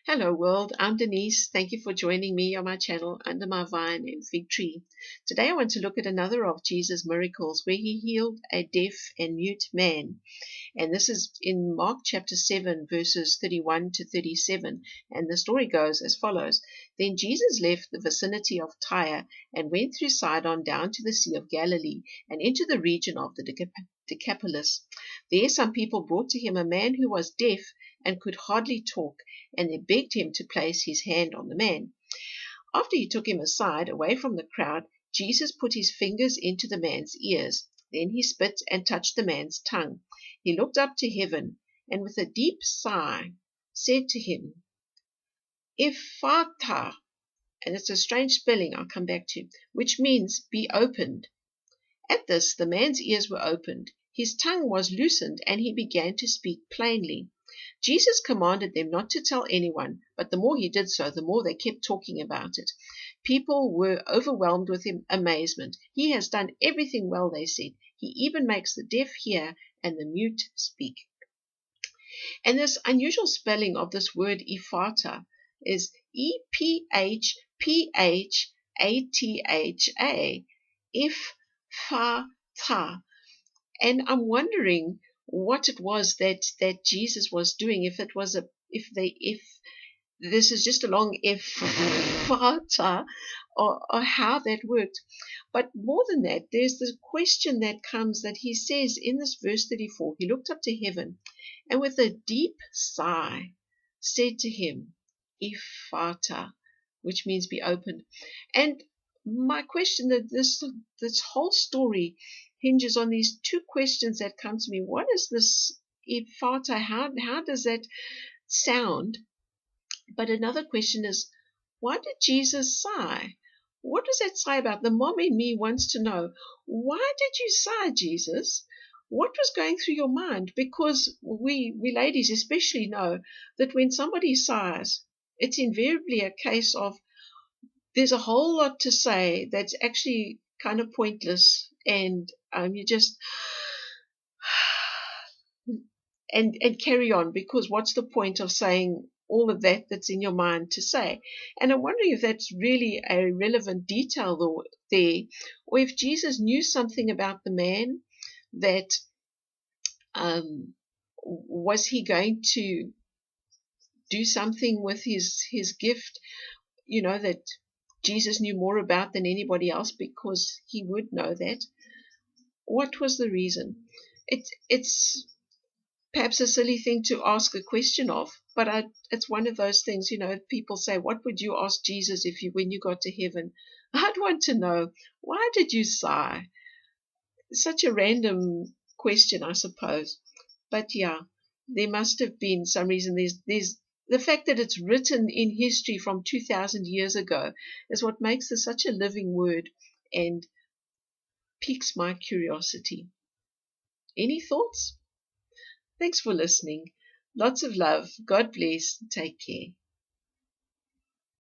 Hello world, I'm Denise. Thank you for joining me on my channel Under My Vine and Fig Tree. Today I want to look at another of Jesus' miracles where he healed a deaf and mute man. And this is in Mark chapter 7 verses 31 to 37. And the story goes as follows. Then Jesus left the vicinity of Tyre and went through Sidon down to the Sea of Galilee and into the region of the Decapolis. There some people brought to him a man who was deaf and could hardly talk, and they begged him to place his hand on the man. After he took him aside, away from the crowd, Jesus put his fingers into the man's ears. Then he spit and touched the man's tongue. He looked up to heaven, and with a deep sigh said to him, Ephata, and it's a strange spelling I'll come back to, which means be opened. At this, the man's ears were opened, his tongue was loosened, and he began to speak plainly. Jesus commanded them not to tell anyone, but the more he did so, the more they kept talking about it. People were overwhelmed with amazement. He has done everything well, they said. He even makes the deaf hear and the mute speak. And this unusual spelling of this word Ephata is Ephphatha. Ephphatha. And I'm wondering what it was that Jesus was doing. If this is just a long Ephphatha, or how that worked. But more than that, there's the question that comes that he says in this verse 34. He looked up to heaven and with a deep sigh said to him, Ephphatha, which means be opened. And my question that this whole story hinges on these two questions that come to me. What is this Ephphatha? How does that sound? But another question is, why did Jesus sigh? What does that sigh about? The mom in me wants to know, why did you sigh, Jesus? What was going through your mind? Because we ladies especially know that when somebody sighs, it's invariably a case of there's a whole lot to say that's actually kind of pointless, and you just and carry on, because what's the point of saying all of that that's in your mind to say? And I'm wondering if that's really a relevant detail there, or if Jesus knew something about the man that was he going to do something with his gift, that Jesus knew more about than anybody else, because he would know that. What was the reason? It's perhaps a silly thing to ask a question of, but it's one of those things, people say, what would you ask Jesus when you got to heaven? I'd want to know, why did you sigh? Such a random question, I suppose. But yeah, there must have been some reason. There's the fact that it's written in history from 2,000 years ago is what makes this such a living word and piques my curiosity. Any thoughts? Thanks for listening. Lots of love. God bless. Take care.